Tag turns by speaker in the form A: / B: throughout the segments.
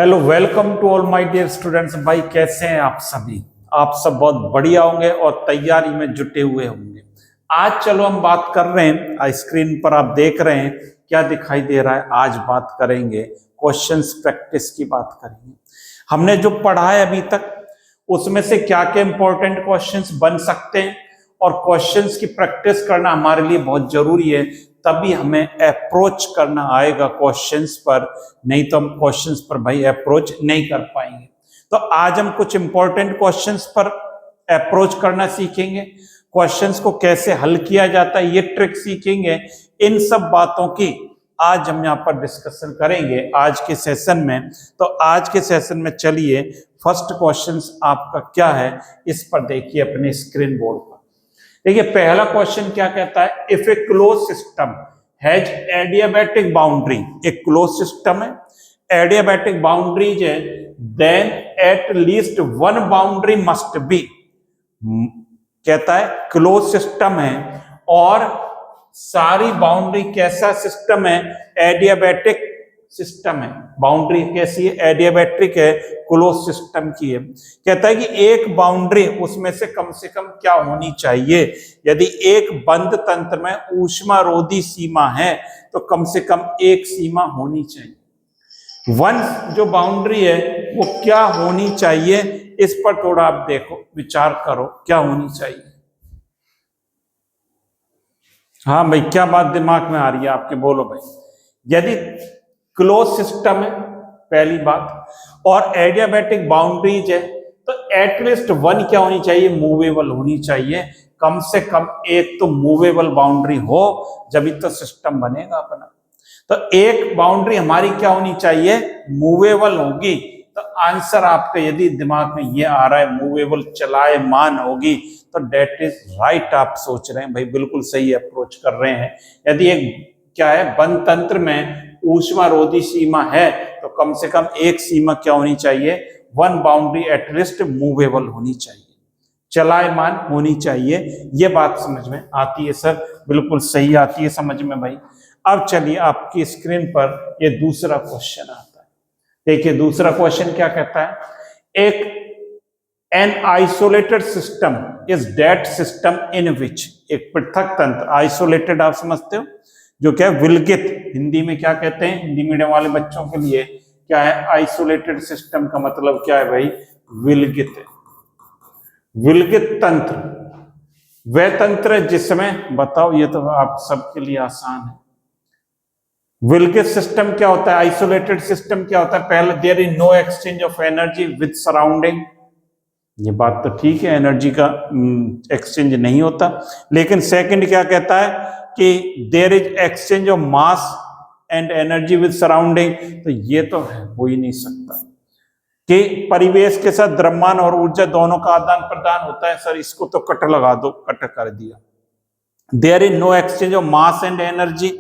A: Hello, welcome to all my dear students. भाई कैसे हैं आप सभी? आप सब बहुत बढ़िया होंगे और तैयारी में जुटे हुए होंगे। आज चलो हम बात कर रहे हैं, स्क्रीन पर आप देख रहे हैं क्या दिखाई दे रहा है। आज बात करेंगे क्वेश्चंस प्रैक्टिस की बात करेंगे। हमने जो पढ़ा है अभी तक उसमें से क्या क्या इंपॉर्टेंट क्वेश्चंस बन सकते हैं और क्वेश्चंस की प्रैक्टिस करना हमारे लिए बहुत जरूरी है, तभी हमें अप्रोच करना आएगा क्वेश्चंस पर। नहीं तो हम क्वेश्चंस पर भाई अप्रोच नहीं कर पाएंगे। तो आज हम कुछ इंपॉर्टेंट क्वेश्चंस पर अप्रोच करना सीखेंगे, क्वेश्चंस को कैसे हल किया जाता है ये ट्रिक सीखेंगे। इन सब बातों की आज हम यहाँ पर डिस्कशन करेंगे आज के सेशन में। तो आज के सेशन में चलिए, फर्स्ट क्वेश्चंस आपका क्या है इस पर देखिए अपने स्क्रीन बोर्ड पर। देखिए पहला क्वेश्चन क्या कहता है, if a close system has adiabatic boundary, एक क्लोज सिस्टम है, एडियाबैटिक बाउंड्रीज है, then at least one boundary must be. कहता है क्लोज सिस्टम है और सारी बाउंड्री कैसा सिस्टम है, एडियाबैटिक सिस्टम है। बाउंड्री कैसी है, एडियाबैट्रिक है, क्लोज सिस्टम की है। कहता है कि एक बाउंड्री उसमें से कम क्या होनी चाहिए। यदि एक बंद तंत्र में ऊष्मारोधी सीमा है तो कम से कम एक सीमा होनी चाहिए। वन जो बाउंड्री है वो क्या होनी चाहिए, इस पर थोड़ा आप देखो, विचार करो क्या होनी चाहिए। हाँ भाई, क्या बात दिमाग में आ रही है आपके, बोलो भाई। यदि क्लोज सिस्टम है पहली बात और एडियाबैटिक बाउंड्रीज है तो एटलीस्ट वन क्या होनी चाहिए, मूवेबल होनी चाहिए। कम से कम एक तो मूवेबल बाउंड्री हो, जब तो सिस्टम बनेगा अपना। तो एक बाउंड्री हमारी क्या होनी चाहिए, मूवेबल होगी। तो आंसर आपका यदि दिमाग में ये आ रहा है मूवेबल चलायमान होगी तो डेट इज राइट। आप सोच रहे हैं भाई बिल्कुल सही अप्रोच कर रहे हैं। यदि एक क्या है, बंद तंत्र में ऊष्मारोधी सीमा है तो कम से कम एक सीमा क्या होनी चाहिए, वन बाउंड्री एटलीस्ट मूवेबल होनी चाहिए, चलायमान होनी चाहिए। ये बात समझ में आती है सर? बिल्कुल सही आती है समझ में भाई। अब चलिए आपकी स्क्रीन पर ये दूसरा क्वेश्चन आता है। देखिए दूसरा क्वेश्चन क्या कहता है, एक an isolated system is that system in which, एक पृथक तंत्र, आइसोलेटेड आप समझते हो, जो क्या है विलगित, हिंदी में क्या कहते हैं, हिंदी मीडियम वाले बच्चों के लिए क्या है, आइसोलेटेड सिस्टम का मतलब क्या है भाई, विलगित है। विलगित तंत्र वह तंत्र है जिसमें, बताओ ये तो आप सबके लिए आसान है। विलगित सिस्टम क्या होता है, आइसोलेटेड सिस्टम क्या होता है, पहले there is no exchange of energy with surrounding. ये बात तो ठीक है, एनर्जी का एक्सचेंज नहीं होता। लेकिन सेकंड क्या कहता है कि there is exchange of mass and energy with surrounding. तो ये तो हो ही नहीं सकता कि परिवेश के साथ द्रव्यमान और ऊर्जा दोनों का आदान प्रदान होता है। सर इसको तो कट लगा दो, कट कर दिया। There is no exchange of mass and energy,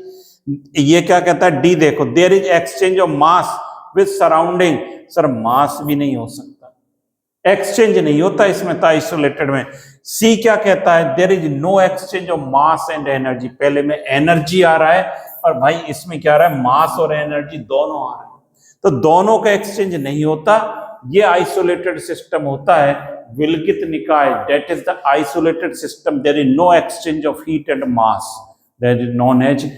A: ये क्या कहता है, डी देखो, there is exchange of mass with surrounding. Sir mass भी नहीं हो सकता, एक्सचेंज नहीं होता इसमें, तो आइसोलेटेड में। सी क्या कहता है, there is no exchange of mass and energy, पहले में एनर्जी आ रहा है और भाई इसमें क्या आ रहा है, मास और एनर्जी दोनों आ रहे हैं, तो दोनों का एक्सचेंज नहीं होता। ये आइसोलेटेड सिस्टम होता है विलगित निकाय, that is the isolated system, there is no exchange of heat and mass, that is known as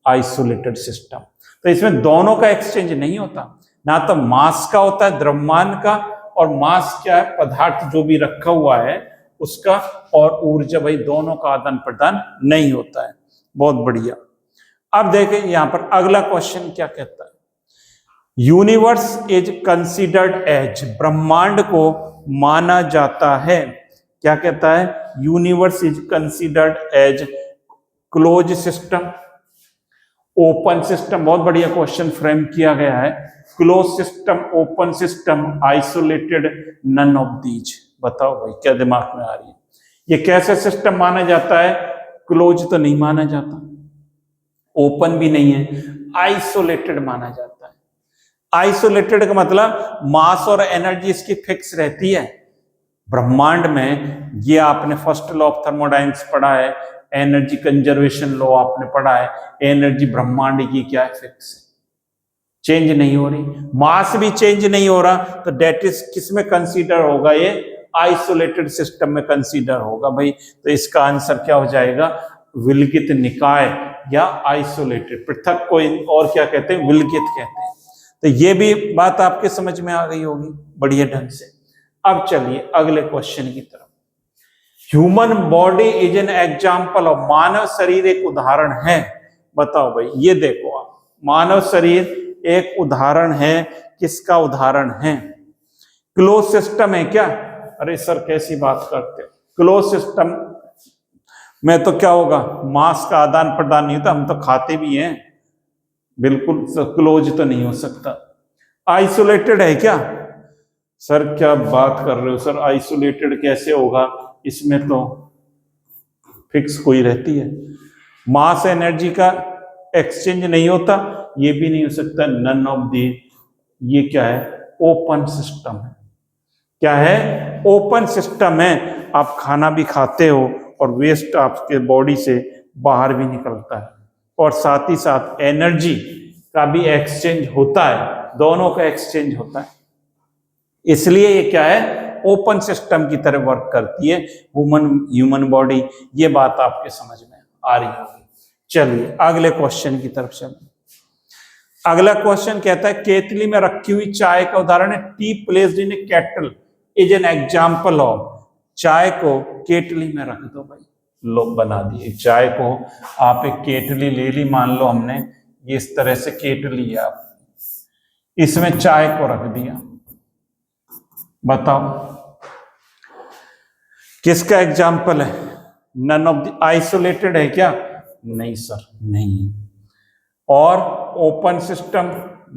A: isolated system. तो इसमें दोनों का एक्सचेंज नहीं होता, ना तो मास का होता है द्रव्यमान का, और मास क्या है, पदार्थ जो भी रखा हुआ है उसका, और ऊर्जा भाई दोनों का आदान प्रदान नहीं होता है। बहुत बढ़िया। अब देखें यहां पर अगला क्वेश्चन क्या कहता है, यूनिवर्स इज कंसीडर्ड एज, ब्रह्मांड को माना जाता है, क्या कहता है, universe is considered as close system, open system. बहुत बढ़िया क्वेश्चन फ्रेम किया गया है, close system, open system, isolated, none of these. बताओ भाई क्या दिमाग में आ रही है, ये कैसे सिस्टम माना जाता है, क्लोज तो नहीं माना जाता, ओपन भी नहीं है, आइसोलेटेड माना जाता है। आइसोलेटेड का मतलब मास और एनर्जी इसकी फिक्स रहती है। ब्रह्मांड में ये आपने फर्स्ट लॉ ऑफ थर्मोडायनेमिक्स पढ़ा है, एनर्जी कंजर्वेशन लॉ आपने पढ़ा है, एनर्जी ब्रह्मांड की क्या है, फिक्स है। चेंज नहीं हो रही, मास भी चेंज नहीं हो रहा, तो डेट इज किस में कंसीडर होगा, ये आइसोलेटेड सिस्टम में कंसीडर होगा भाई। तो इसका आंसर क्या हो जाएगा, विलगित निकाय या आइसोलेटेड, पृथक कोई और क्या कहते हैं, विलगित कहते हैं। तो ये भी बात आपके समझ में आ गई होगी बढ़िया ढंग से। अब चलिए अगले क्वेश्चन की तरफ। Human body is an example of, मानव शरीर एक उदाहरण है। बताओ भाई, ये देखो आप, मानव शरीर एक उदाहरण है, किसका उदाहरण है, क्लोज सिस्टम है क्या। अरे सर कैसी बात करते हो, क्लोज सिस्टम में तो क्या होगा, मास का आदान प्रदान नहीं होता, हम तो खाते भी हैं, बिल्कुल क्लोज तो नहीं हो सकता। आइसोलेटेड है क्या, सर क्या बात कर रहे हो सर, आइसोलेटेड कैसे होगा, इसमें तो फिक्स कोई रहती है, मास एनर्जी का एक्सचेंज नहीं होता, ये भी नहीं हो सकता। नन ऑफ दी, ये क्या है, ओपन सिस्टम है। क्या है, ओपन सिस्टम है, आप खाना भी खाते हो और वेस्ट आपके बॉडी से बाहर भी निकलता है, और साथ ही साथ एनर्जी का भी एक्सचेंज होता है, दोनों का एक्सचेंज होता है, इसलिए ये क्या है, ओपन सिस्टम की तरह वर्क करती है ह्यूमन बॉडी। ये बात आपके समझ में आ रही होगी। चलिए अगले क्वेश्चन की तरफ चलते। अगला क्वेश्चन कहता है, केतली में रखी हुई चाय का उदाहरण है, T placed in A kettle is an example of, चाय को केतली में रख दो भाई, लो बना दिए चाय को, आप एक केतली ले ली, मान लो हमने ये इस तरह से केतली है, आप इसमें चाय को रख दिया, बताओ किसका एग्जाम्पल है, नन ऑफ द, आइसोलेटेड है क्या, नहीं सर नहीं है, और ओपन सिस्टम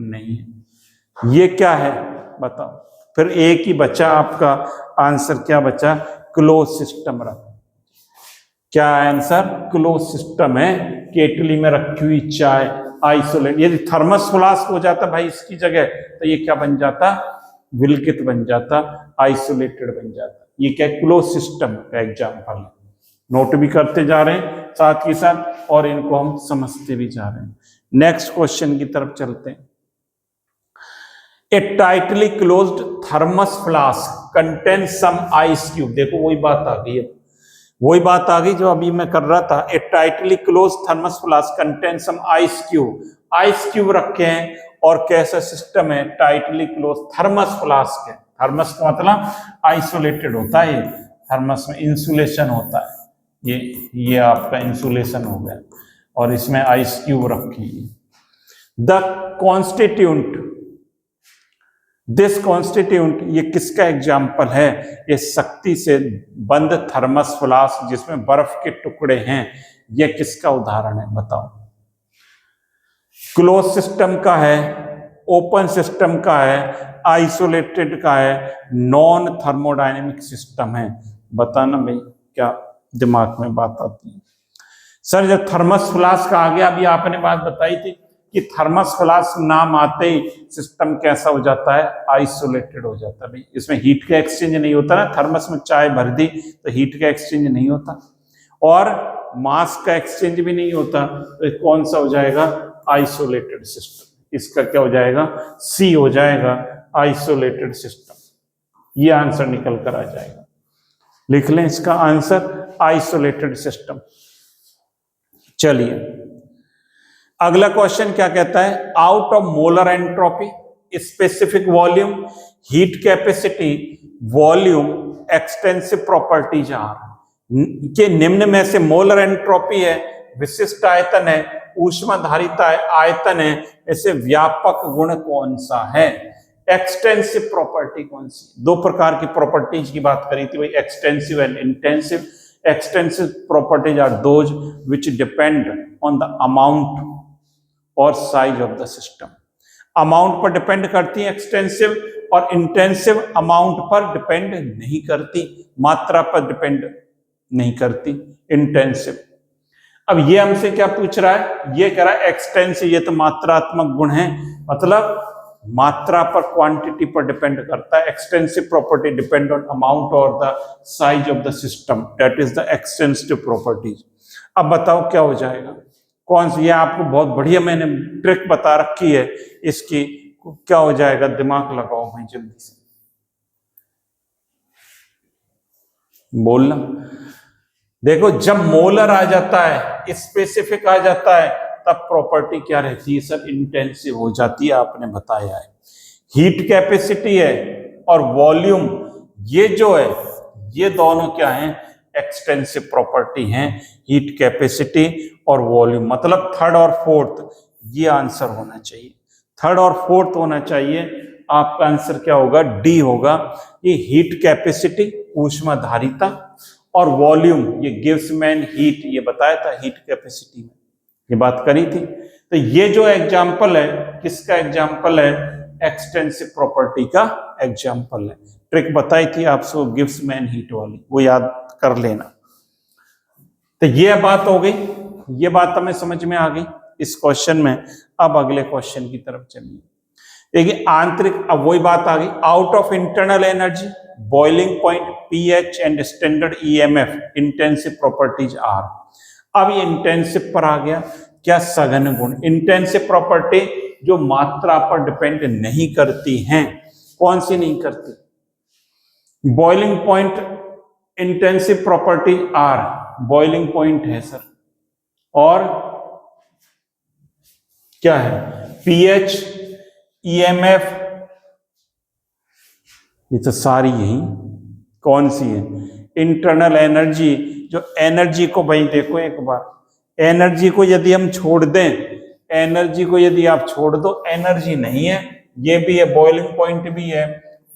A: नहीं है, ये क्या है बताओ, फिर एक ही बचा आपका आंसर, क्या बचा, क्लोज सिस्टम रख, क्या आंसर, क्लोज सिस्टम है, केटली में रखी हुई चाय, आइसोलेट, यदि थर्मस फ्लास्क हो जाता भाई इसकी जगह, तो ये क्या बन जाता, विलगित बन जाता, आइसोलेटेड बन जाता। ये क्या, क्लोज सिस्टम का एग्जाम्पल है, नोट भी करते जा रहे हैं साथ ही साथ, और इनको हम समझते भी जा रहे हैं। नेक्स्ट क्वेश्चन की तरफ चलते हैं। A tightly closed thermos flask contain some ice cube, देखो वही बात आ गई है, वही बात आ गई जो अभी मैं कर रहा था। A tightly close thermos flask contain some ice cube, ice cube रखे हैं, और कैसा सिस्टम है, टाइटली क्लोज थर्मस फ्लास्क है, थर्मस का मतलब आइसोलेटेड होता है, थर्मस में इंसुलेशन होता है, ये आपका इंसुलेशन हो गया, और इसमें आइस क्यूब रखी है। द कॉन्स्टिट्यूंट, दिस कॉन्स्टिट्यूंट, ये किसका एग्जाम्पल है, ये शक्ति से बंद थर्मस फ्लास्क जिसमें बर्फ के टुकड़े हैं, ये किसका उदाहरण है बताओ, क्लोज सिस्टम का है, ओपन सिस्टम का है, आइसोलेटेड का है, नॉन थर्मोडायनेमिक सिस्टम है, बताना भाई क्या दिमाग में बात आती है। सर जब थर्मस फ्लास्क आ गया, अभी आपने बात बताई थी कि थर्मस फ्लास्क नाम आते ही सिस्टम कैसा हो जाता है, आइसोलेटेड हो जाता है भाई, इसमें हीट का एक्सचेंज नहीं होता ना, थर्मस में चाय भर दी तो हीट का एक्सचेंज नहीं होता, और मास का एक्सचेंज भी नहीं होता, तो कौन सा हो जाएगा, आइसोलेटेड सिस्टम, इसका क्या हो जाएगा, सी हो जाएगा, आइसोलेटेड सिस्टम, ये आंसर निकल कर आ जाएगा, लिख लें इसका आंसर, आइसोलेटेड सिस्टम। चलिए अगला क्वेश्चन क्या कहता है, out of molar entropy specific volume heat capacity volume extensive properties are, के निम्न में से मोलर एंट्रोपी है, विशिष्ट आयतन है, ऊष्माधारिता आयतन है, ऐसे व्यापक गुण कौन सा है, एक्सटेंसिव प्रॉपर्टी कौन सी, दो प्रकार की प्रॉपर्टीज की बात करी थी भाई, extensive and intensive. Extensive properties are those which depend on the amount और size of the system, amount पर डिपेंड करती है एक्सटेंसिव, और इंटेंसिव अमाउंट पर डिपेंड नहीं करती, मात्रा पर डिपेंड नहीं करती इंटेंसिव। अब ये हमसे क्या पूछ रहा है, ये कह रहा है एक्सटेंसिव, ये तो मात्रात्मक गुण है, मतलब मात्रा पर, क्वांटिटी पर डिपेंड करता है, extensive property depend on amount और the size of the system, that is the extensive properties. अब बताओ क्या हो जाएगा, कौन सी, ये आपको बहुत बढ़िया मैंने ट्रिक बता रखी है इसकी, क्या हो जाएगा, दिमाग लगाओ भाई जल्दी से बोलना। देखो जब मोलर आ जाता है, स्पेसिफिक आ जाता है, तब प्रॉपर्टी क्या रहती है सर, इंटेंसिव हो जाती है, आपने बताया है। हीट कैपेसिटी है और वॉल्यूम, ये जो है ये दोनों क्या हैं, एक्सटेंसिव प्रॉपर्टी हैं, हीट कैपेसिटी और वॉल्यूम। मतलब थर्ड और फोर्थ ये आंसर होना चाहिए, थर्ड और फोर्थ होना चाहिए। आपका आंसर क्या होगा, डी होगा। ये हीट कैपेसिटी ऊष्माधारिता और वॉल्यूम ये गिव्स मैन हीट, ये बताया था हीट कैपेसिटी में, ये बात करी थी। तो ये जो एग्जाम्पल है किसका एग्जाम्पल है, एक्सटेंसिव प्रॉपर्टी का एग्जाम्पल है। ट्रिक बताई थी आपको गिव्स मैन हीट वाली, वो याद कर लेना। तो ये बात हो गई, ये बात हमें समझ में आ गई इस क्वेश्चन में। अब अगले क्वेश्चन की तरफ चलिए। देखिए आंतरिक, अब वही बात आ गई, out of internal energy, boiling point, pH and standard EMF, intensive properties are. अब ये इंटेंसिव पर आ गया, क्या सघन गुण। इंटेंसिव प्रॉपर्टी जो मात्रा पर डिपेंड नहीं करती हैं, कौन सी नहीं करती, boiling point intensive property are, boiling point है सर, और क्या है, पीएच, ईएमएफ, ये तो सारी यही कौन सी है, इंटरनल एनर्जी। जो एनर्जी को भाई देखो एक बार, एनर्जी को यदि हम छोड़ दें, एनर्जी को यदि आप छोड़ दो, एनर्जी नहीं है, ये भी है, बॉइलिंग पॉइंट भी है,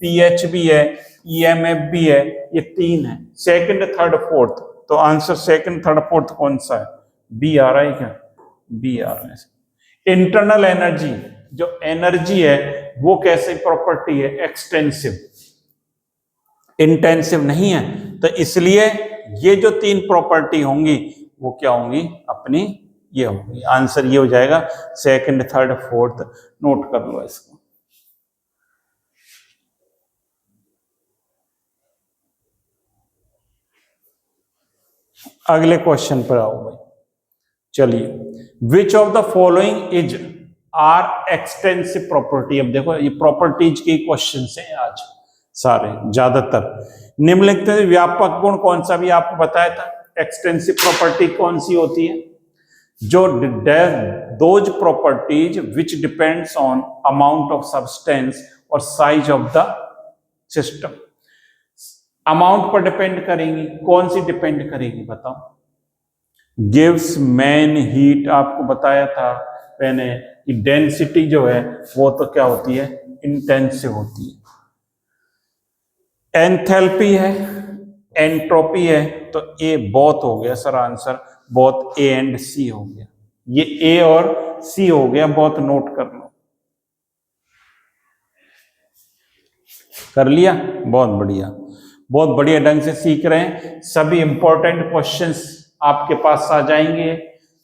A: पीएच भी है, ईएमएफ भी है, ये तीन है, सेकंड थर्ड फोर्थ। तो आंसर सेकंड थर्ड फोर्थ कौन सा है, बी आ रहा है क्या, बी आ रहा है। इंटरनल एनर्जी, जो एनर्जी है वो कैसे प्रॉपर्टी है, एक्सटेंसिव, इंटेंसिव नहीं है। तो इसलिए ये जो तीन प्रॉपर्टी होंगी वो क्या होंगी अपनी, ये होंगी। आंसर ये हो जाएगा सेकंड थर्ड फोर्थ, नोट कर लो इसको। अगले क्वेश्चन पर आओ भाई, चलिए। Which of the following is are extensive property. अब देखो ये प्रॉपर्टीज के क्वेश्चन हैं आज सारे, ज्यादातर। निम्नलिखित में व्यापक गुण कौन सा, भी आपको बताया था। एक्सटेंसिव प्रॉपर्टी कौन सी होती है, जो those properties which depends on amount of substance और size of the system. Amount पर डिपेंड करेंगी, कौन सी डिपेंड करेगी बताओ, गिव्स मैन हीट, आपको बताया था मैंने कि डेंसिटी जो है वो तो क्या होती है, इंटेंसिव होती है। एंथैल्पी है, एंट्रोपी है, तो ए बोथ हो गया sir answer, both A and C हो गया, ये ए और सी हो गया, बोथ नोट कर लो। कर लिया, बहुत बढ़िया, बहुत बढ़िया ढंग से सीख रहे हैं। सभी इंपॉर्टेंट क्वेश्चंस आपके पास आ जाएंगे,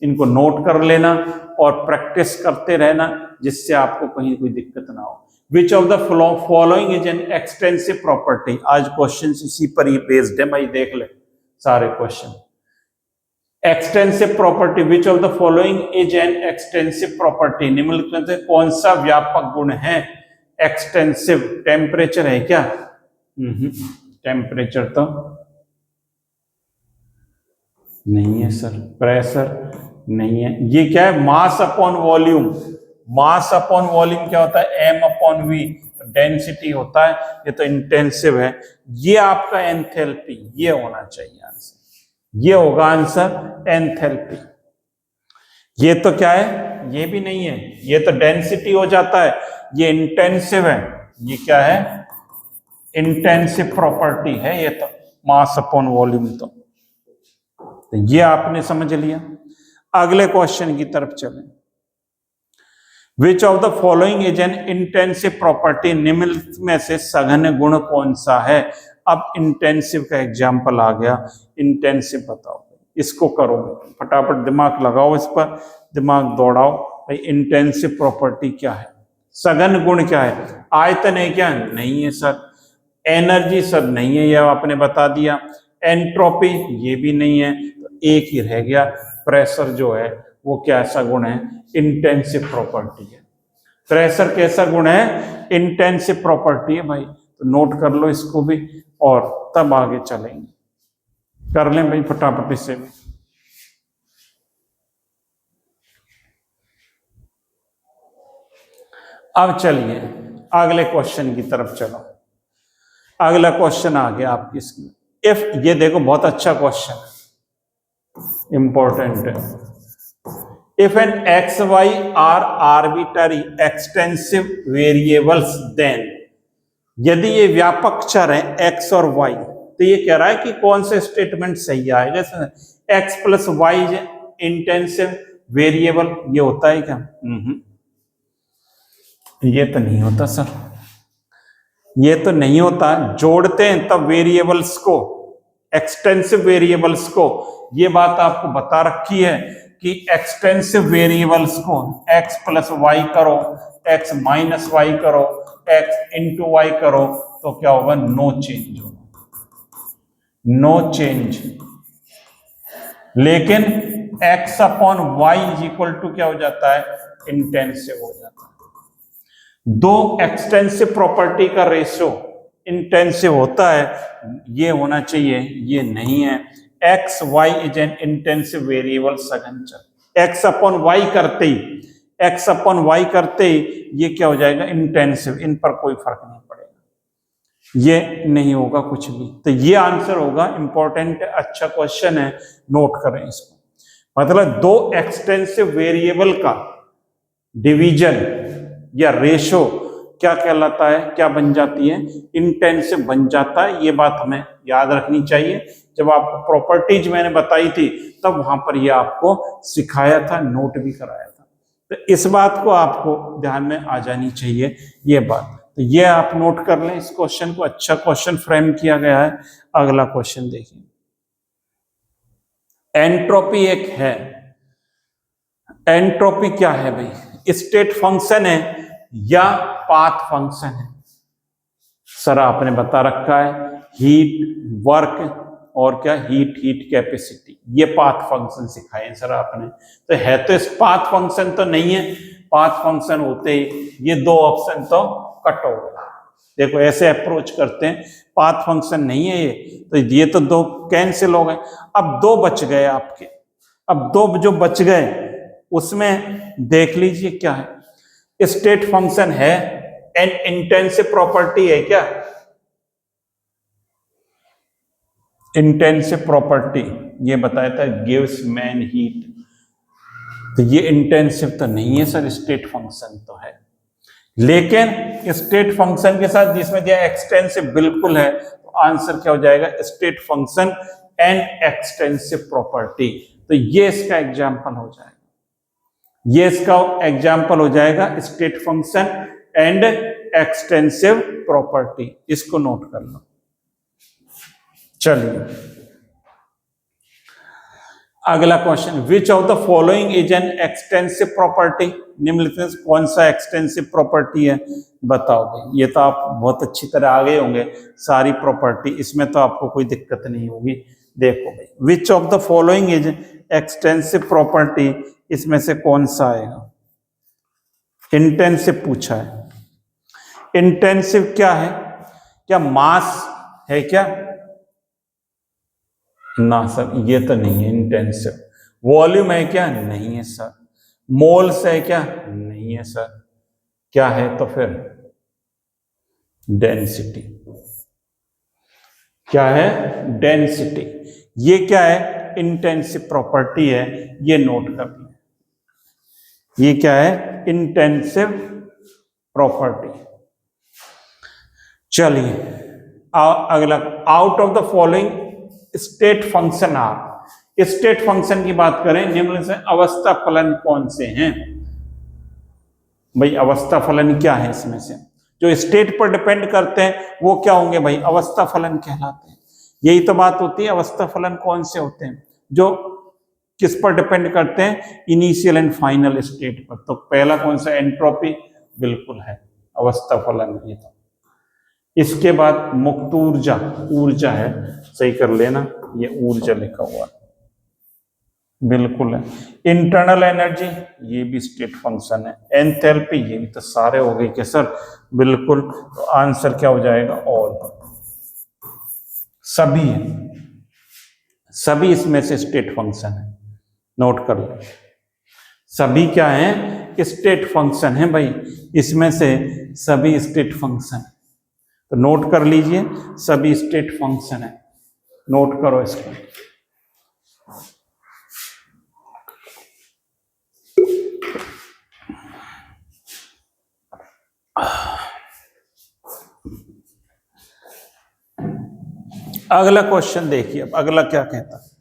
A: इनको नोट कर लेना और प्रैक्टिस करते रहना, जिससे आपको कहीं कोई दिक्कत ना हो। विच of the following is an extensive property. आज क्वेश्चन इसी पर ही बेस्ड है भाई, देख ले सारे question. Extensive property, which of the following is an extensive property. निम्नलिखित में कौन सा व्यापक गुण है एक्सटेंसिव। टेम्परेचर है क्या, टेम्परेचर तो नहीं है सर, प्रेशर नहीं है, ये क्या है, mass upon volume. Mass upon volume क्या होता है, एम अपॉन वी, डेंसिटी होता है, ये तो इंटेंसिव है। ये आपका एंथैल्पी, ये होना चाहिए आंसर, ये होगा आंसर एंथैल्पी। ये तो क्या है, ये भी नहीं है, ये तो डेंसिटी हो जाता है, ये इंटेंसिव है, ये क्या है, इंटेंसिव प्रॉपर्टी है ये तो, मास अपॉन वॉल्यूम। तो ये आपने समझ लिया। अगले क्वेश्चन की तरफ चलें। विच of the following is an intensive property. निम्नलिखित में से सघन गुण कौन सा है। अब इंटेंसिव का एग्जाम्पल आ गया, इंटेंसिव बताओ, इसको करो फटाफट, दिमाग लगाओ इस पर, दिमाग दौड़ाओ भाई। इंटेंसिव प्रॉपर्टी क्या है, सघन गुण क्या है, आयतन है क्या, नहीं है सर। एनर्जी सर नहीं है, यह आपने बता दिया। एंट्रोपी ये भी नहीं है, तो एक ही रह गया, प्रेशर जो है वो कैसा गुण है? इंटेंसिव प्रॉपर्टी है। प्रेशर कैसा गुण है? इंटेंसिव प्रॉपर्टी है भाई। तो नोट कर लो इसको भी और तब आगे चलेंगे। कर लें भाई फटाफट से भी। अब चलिए अगले क्वेश्चन की तरफ चलो। अगला क्वेश्चन आ गया आपकी स्क्रीन। इफ, ये देखो बहुत अच्छा क्वेश्चन है, इंपॉर्टेंट है। If an x y are arbitrary extensive variables then, यदि ये व्यापक चर है एक्स और वाई, तो ये कह रहा है कि कौन से स्टेटमेंट सही आएगा? X plus y intensive variable, ये होता है क्या? ये तो नहीं होता सर, ये तो नहीं होता। जोड़ते हैं तब वेरिएबल्स को, एक्सटेंसिव वेरिएबल्स को। ये बात आपको बता रखी है कि एक्सटेंसिव वेरिएबल्स को एक्स प्लस वाई करो, एक्स माइनस वाई करो, एक्स इंटू वाई करो, तो क्या होगा? नो चेंज होगा, नो चेंज। लेकिन x upon y is equal to क्या हो जाता है? इंटेंसिव हो जाता है। दो एक्सटेंसिव प्रॉपर्टी का रेशियो इंटेंसिव होता है, ये होना चाहिए, ये नहीं है। X y is an intensive variable सघन चर। एक्स अपॉन वाई करते ही, एक्स अपॉन वाई करते ही ये क्या हो जाएगा? इंटेंसिव। इन पर कोई फर्क नहीं पड़ेगा, ये नहीं होगा कुछ भी। तो ये आंसर होगा। इंपॉर्टेंट, अच्छा क्वेश्चन है, नोट करें इसको। मतलब दो एक्सटेंसिव वेरिएबल का डिवीजन या रेशो क्या कहलाता है? क्या बन जाती है? इंटेंसिव बन जाता है। ये बात हमें याद रखनी चाहिए। जब आपको प्रॉपर्टीज मैंने बताई थी तब वहां पर ये आपको सिखाया था, नोट भी कराया था। तो इस बात को आपको ध्यान में आ जानी चाहिए ये बात। तो ये आप नोट कर लें इस क्वेश्चन को। अच्छा क्वेश्चन फ्रेम किया गया है। अगला क्वेश्चन देखिए। एंट्रोपी एक है। एंट्रोपी क्या है भाई? स्टेट फंक्शन है या पाथ फंक्शन है? सर आपने बता रखा है हीट, वर्क और क्या? Heat capacity. ये पाथ फंक्शन सिखाए सर आपने। तो है तो इस पाथ फंक्शन तो नहीं है। पाथ फंक्शन होते ही ये दो ऑप्शन तो कट हो गए। देखो ऐसे अप्रोच करते हैं, पाथ फंक्शन नहीं है ये, तो ये तो दो कैंसिल हो गए। अब दो बच गए आपके। अब दो जो बच गए उसमें देख लीजिए क्या है। स्टेट फंक्शन है, एन इंटेंसिव प्रॉपर्टी है क्या? इंटेंसिव प्रॉपर्टी ये बताया था, गिव्स मैन हीट। तो ये इंटेंसिव तो नहीं है सर, स्टेट फंक्शन तो है। लेकिन स्टेट फंक्शन के साथ जिसमें दिया एक्सटेंसिव बिल्कुल है, तो आंसर क्या हो जाएगा? State function and extensive property. तो ये इसका एग्जाम्पल हो जाएगा। ये इसका एग्जाम्पल हो जाएगा, state function and extensive property. इसको नोट कर लो। चलिए अगला question. Which of the following is an extensive property? निम्नलिखित में कौन सा एक्सटेंसिव प्रॉपर्टी है? बताओ भाई। ये तो आप बहुत अच्छी तरह आ गए होंगे सारी प्रॉपर्टी, इसमें तो आपको कोई दिक्कत नहीं होगी। देखो भाई, विच of the following is extensive property, इसमें से कौन सा आएगा? इंटेंसिव पूछा है। इंटेंसिव क्या है? क्या मास है क्या? ना सर, ये तो नहीं है इंटेंसिव। वॉल्यूम है क्या? नहीं है सर। मोल्स है क्या? नहीं है सर। क्या है तो फिर? डेंसिटी। क्या है? डेंसिटी। ये क्या है? इंटेंसिव प्रॉपर्टी है, ये नोट कर लें। ये क्या है? Intensive property. चलिए अगला। Out of the following state function are. State function की बात करें, निम्न से अवस्था फलन कौन से हैं? भाई अवस्था फलन क्या है? इसमें से जो स्टेट पर डिपेंड करते हैं वो क्या होंगे भाई? अवस्था फलन कहलाते हैं। यही तो बात होती है। अवस्था फलन कौन से होते हैं? जो किस पर डिपेंड करते हैं? इनिशियल एंड फाइनल स्टेट पर। तो पहला कौन सा? एंट्रोपी बिल्कुल है अवस्था फलन। ये तो इसके बाद मुक्त ऊर्जा, ऊर्जा है, सही कर लेना, ये ऊर्जा लिखा हुआ है। बिल्कुल है। इंटरनल एनर्जी ये भी स्टेट फंक्शन है। एंथैल्पी ये भी, तो सारे हो गए क्या सर? बिल्कुल। तो आंसर क्या हो जाएगा? ऑल, सभी है, सभी इसमें से स्टेट फंक्शन है। नोट कर लो, सभी क्या है? स्टेट फंक्शन है भाई, इसमें से सभी स्टेट फंक्शन। तो नोट कर लीजिए, सभी स्टेट फंक्शन है। नोट करो इसको। अगला क्वेश्चन देखिए, अब अगला क्या कहता है?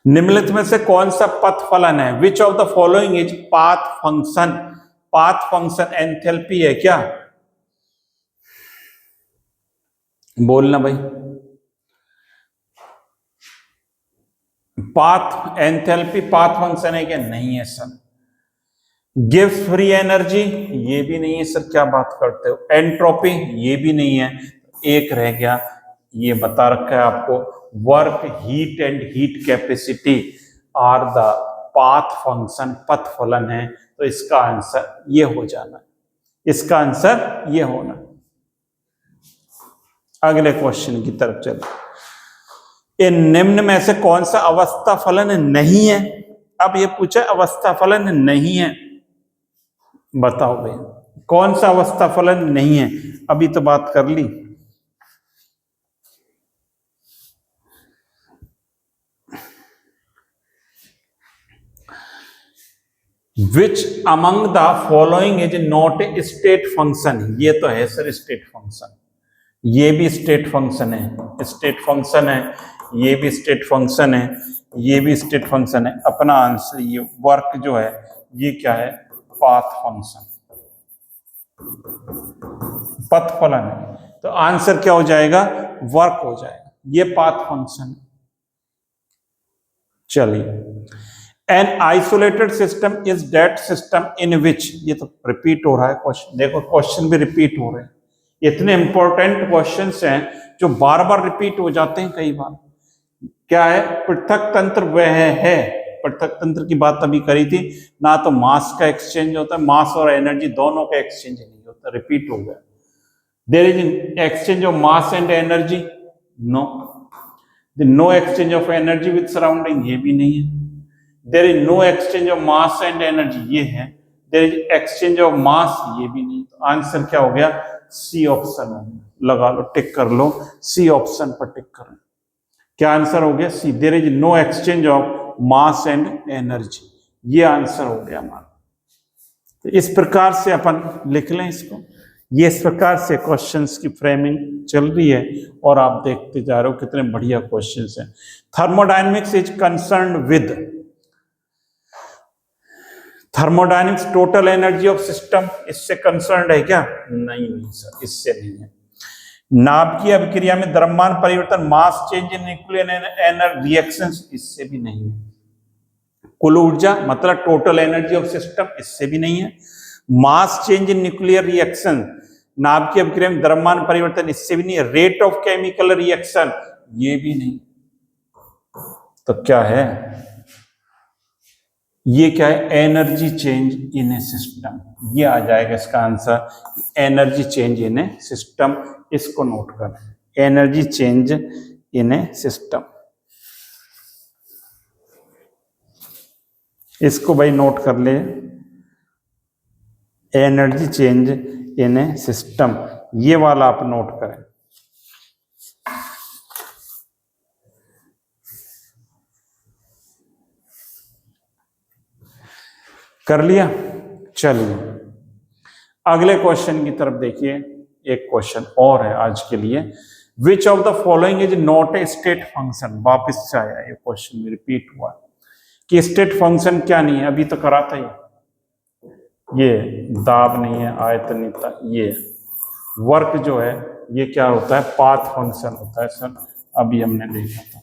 A: निम्नलिखित में से कौन सा पथ फलन है? विच of the following is path function? Path function enthalpy है क्या? बोलना भाई। पाथ एंथैल्पी पाथ फंक्शन है क्या? नहीं है सर। गिव्स फ्री एनर्जी ये भी नहीं है सर, क्या बात करते हो? एंट्रोपी ये भी नहीं है। एक रह गया, ये बता रखा है आपको, work, heat and heat capacity are the path function, पथ फलन है। तो इसका आंसर ये हो जाना, इसका आंसर ये होना। अगले क्वेश्चन की तरफ चलो। इन निम्न में से कौन सा अवस्था फलन नहीं है? अब ये पूछा अवस्था फलन नहीं है, बताओ भाई कौन सा अवस्था फलन नहीं है? अभी तो बात कर ली। Which among the following is not a state function? ये तो है सर स्टेट फंक्शन, ये भी स्टेट फंक्शन है, स्टेट फंक्शन है, ये भी स्टेट फंक्शन है, ये भी स्टेट फंक्शन है। अपना आंसर ये वर्क जो है ये क्या है? पाथ फंक्शन, पथ फलन है। तो आंसर क्या हो जाएगा? वर्क हो जाएगा, ये पाथ फंक्शन है। चलिए, an isolated system is that system in which, ये तो रिपीट हो रहा है क्वेश्चन, देखो क्वेश्चन भी रिपीट हो रहे हैं। इतने इंपॉर्टेंट क्वेश्चंस हैं जो बार बार रिपीट हो जाते हैं कई बार। क्या है? पृथक तंत्र वह है, पृथक तंत्र की बात अभी करी थी ना, तो मास का एक्सचेंज होता है, मास और एनर्जी दोनों का एक्सचेंज नहीं होता, रिपीट हो गया। There is exchange of mass and energy, no. No exchange of energy with surrounding, ये भी नहीं है। There is no exchange of mass and energy, ये है। There is exchange of mass, ये भी नहीं। तो आंसर क्या हो गया? सी ऑप्शन हो गया। लगा लो, टिक कर लो, सी ऑप्शन पर टिक करें। क्या आंसर हो गया? C, there is no exchange of mass and energy, ये आंसर हो गया हमारा। तो इस प्रकार से अपन लिख लें इसको। ये इस प्रकार से क्वेश्चंस की फ्रेमिंग चल रही है और आप देखते जा रहे हो कितने बढ़िया क्वेश्चंस हैं। Thermodynamics is concerned with, thermodynamics total energy of system, इससे कंसर्न्ड है क्या? नहीं नहीं सर, इससे नहीं है। नाभिकीय अभिक्रिया में द्रव्यमान परिवर्तन, mass change in nuclear energy reactions, इससे भी नहीं है। कुल ऊर्जा मतलब टोटल एनर्जी ऑफ सिस्टम, इससे भी नहीं है। Mass change in nuclear reaction, नाभिकीय अभिक्रिया में द्रव्यमान परिवर्तन, इससे भी नहीं है। रेट ऑफ केमिकल रिएक्शन, ये भी नहीं। तो क्या है? ये क्या है? Energy change in A system, ये आ जाएगा इसका answer, energy change in A system. इसको नोट करें, energy change in A system, इसको भाई नोट कर ले, energy change in A system, ये वाला आप नोट करें। कर लिया? चलिए अगले क्वेश्चन की तरफ देखिए। एक क्वेश्चन और है आज के लिए। विच of the following is not a state function? वापस से आया ये क्वेश्चन में, रिपीट हुआ कि स्टेट फंक्शन क्या नहीं है। अभी तो करा था ये दाब नहीं है, आयतनीयता, ये वर्क जो है ये क्या होता है? पाथ फंक्शन होता है सर, अभी हमने देखा था।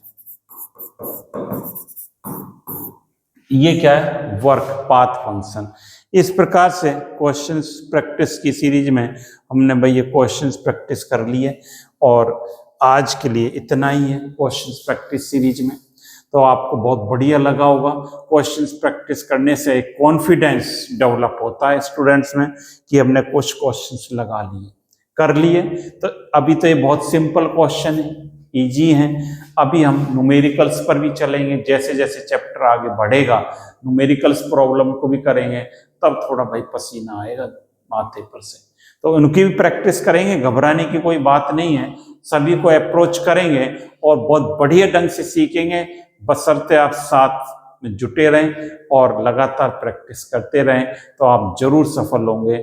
A: ये क्या है? Work, path function. इस प्रकार से क्वेश्चंस प्रैक्टिस की सीरीज में हमने भाई ये क्वेश्चंस प्रैक्टिस कर लिए और आज के लिए इतना ही है क्वेश्चंस प्रैक्टिस सीरीज में। तो आपको बहुत बढ़िया लगा होगा। क्वेश्चंस प्रैक्टिस करने से एक कॉन्फिडेंस डेवलप होता है स्टूडेंट्स में कि हमने कुछ क्वेश्चंस लगा लिए, कर लिए। तो अभी तो ये बहुत सिंपल क्वेश्चन है, इजी हैं। अभी हम न्यूमेरिकल्स पर भी चलेंगे, जैसे जैसे चैप्टर आगे बढ़ेगा न्यूमेरिकल्स प्रॉब्लम को भी करेंगे, तब थोड़ा भाई पसीना आएगा माथे पर से। तो उनकी भी प्रैक्टिस करेंगे, घबराने की कोई बात नहीं है, सभी को अप्रोच करेंगे और बहुत बढ़िया ढंग से सीखेंगे, बशर्ते आप साथ में जुटे रहें और लगातार प्रैक्टिस करते रहें, तो आप जरूर सफल होंगे।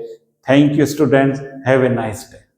A: Thank you students, have a nice day.